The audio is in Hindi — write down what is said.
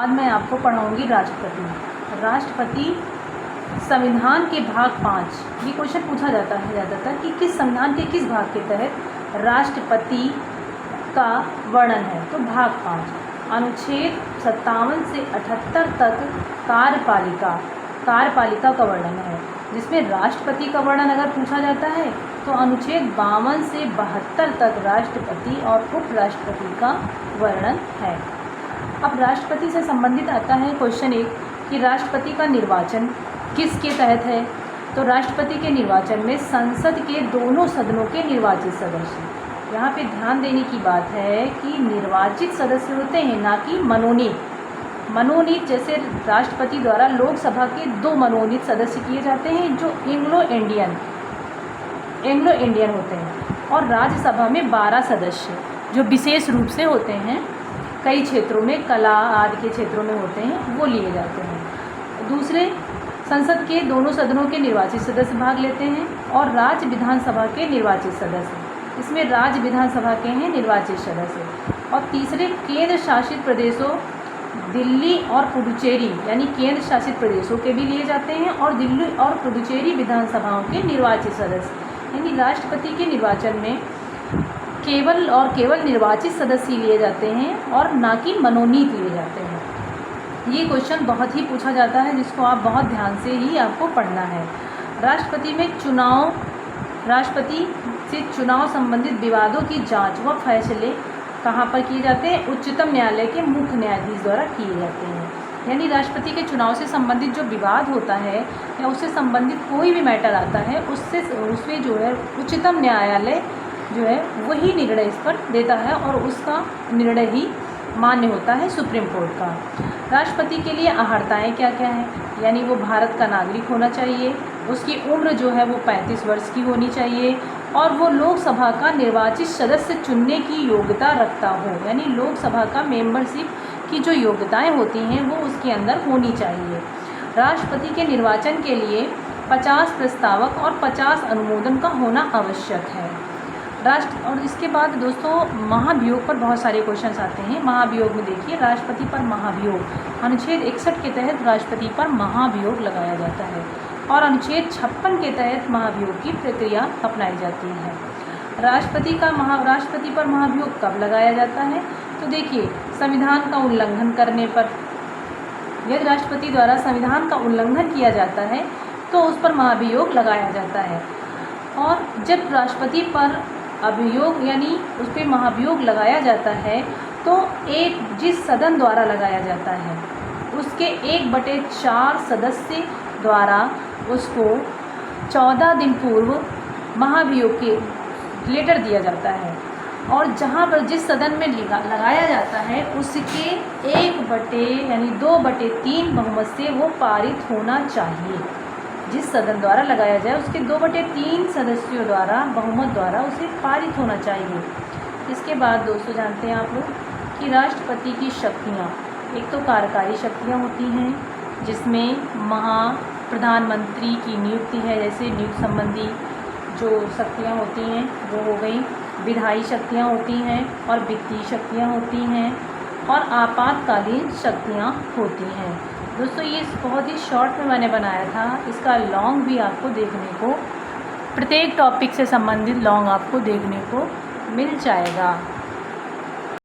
आज मैं आपको पढ़ाऊंगी राष्ट्रपति। राष्ट्रपति संविधान के भाग 5, ये क्वेश्चन पूछा जाता है ज़्यादातर कि किस संविधान के किस भाग के तहत राष्ट्रपति का वर्णन है। तो भाग 5 अनुच्छेद 57 से 78 तक कार्यपालिका का वर्णन है, जिसमें राष्ट्रपति का वर्णन अगर पूछा जाता है तो अनुच्छेद 52 से 72 तक राष्ट्रपति और उपराष्ट्रपति का वर्णन है। अब राष्ट्रपति से संबंधित आता है क्वेश्चन 1 कि राष्ट्रपति का निर्वाचन किसके तहत है। तो राष्ट्रपति के निर्वाचन में संसद के दोनों सदनों के निर्वाचित सदस्य, यहाँ पे ध्यान देने की बात है कि निर्वाचित सदस्य होते हैं, ना कि मनोनीत। जैसे राष्ट्रपति द्वारा लोकसभा के 2 मनोनीत सदस्य किए जाते हैं जो एंग्लो इंडियन होते हैं, और राज्यसभा में 12 सदस्य जो विशेष रूप से होते हैं, कई क्षेत्रों में कला आदि के क्षेत्रों में होते हैं, वो लिए जाते हैं। दूसरे, संसद के दोनों सदनों के निर्वाचित सदस्य भाग लेते हैं, और राज्य विधानसभा के निर्वाचित सदस्य, इसमें राज्य विधानसभा के हैं निर्वाचित सदस्य। और तीसरे, केंद्र शासित प्रदेशों दिल्ली और पुडुचेरी, यानी केंद्र शासित प्रदेशों के भी लिए जाते हैं, और दिल्ली और पुडुचेरी विधानसभाओं के निर्वाचित सदस्य। यानी राष्ट्रपति के निर्वाचन में केवल निर्वाचित सदस्य लिए जाते हैं और ना कि मनोनीत लिए जाते हैं। ये क्वेश्चन बहुत ही पूछा जाता है, जिसको आप बहुत ध्यान से ही आपको पढ़ना है। राष्ट्रपति से चुनाव संबंधित विवादों की जांच व फैसले कहाँ पर किए जाते हैं? उच्चतम न्यायालय के मुख्य न्यायाधीश द्वारा किए जाते हैं। यानी राष्ट्रपति के चुनाव से संबंधित जो विवाद होता है या उससे संबंधित कोई भी मैटर आता है, उसमें जो है उच्चतम न्यायालय जो है वही निर्णय इस पर देता है, और उसका निर्णय ही मान्य होता है सुप्रीम कोर्ट का। राष्ट्रपति के लिए अहर्ताएँ क्या क्या हैं? यानी वो भारत का नागरिक होना चाहिए, उसकी उम्र जो है वो 35 वर्ष की होनी चाहिए, और वो लोकसभा का निर्वाचित सदस्य चुनने की योग्यता रखता हो। यानी लोकसभा का मेंबरशिप की जो योग्यताएं होती हैं वो उसके अंदर होनी चाहिए। राष्ट्रपति के निर्वाचन के लिए 50 प्रस्तावक और 50 अनुमोदन का होना आवश्यक है। और इसके बाद दोस्तों महाभियोग पर बहुत सारे क्वेश्चंस आते हैं। महाभियोग में देखिए, राष्ट्रपति पर महाभियोग अनुच्छेद 61 के तहत राष्ट्रपति पर महाभियोग लगाया जाता है, और अनुच्छेद 56 के तहत महाभियोग की प्रक्रिया अपनाई जाती है। राष्ट्रपति पर महाभियोग कब लगाया जाता है? तो देखिए, संविधान का उल्लंघन करने पर, यदि राष्ट्रपति द्वारा संविधान का उल्लंघन किया जाता है तो उस पर महाभियोग लगाया जाता है। और जब राष्ट्रपति पर अभियोग यानी उस पर महाभियोग लगाया जाता है तो जिस सदन द्वारा लगाया जाता है उसके 1/4 सदस्य द्वारा उसको 14 दिन पूर्व महाभियोग के लेटर दिया जाता है, और जहाँ पर जिस सदन में लगाया जाता है उसके 2/3 बहुमत से वो पारित होना चाहिए। जिस सदन द्वारा लगाया जाए उसके 2/3 सदस्यों द्वारा बहुमत द्वारा उसे पारित होना चाहिए। इसके बाद दोस्तों जानते हैं आप लोग कि राष्ट्रपति की शक्तियाँ, एक तो कार्यकारी शक्तियाँ होती हैं जिसमें प्रधानमंत्री की नियुक्ति है, जैसे नियुक्ति संबंधी जो शक्तियाँ होती हैं वो हो गई। विधायी शक्तियाँ होती हैं, और वित्तीय शक्तियाँ होती हैं, और आपातकालीन शक्तियाँ होती हैं। दोस्तों ये बहुत ही शॉर्ट में मैंने बनाया था, इसका लॉन्ग भी आपको देखने को, प्रत्येक टॉपिक से संबंधित लॉन्ग आपको देखने को मिल जाएगा।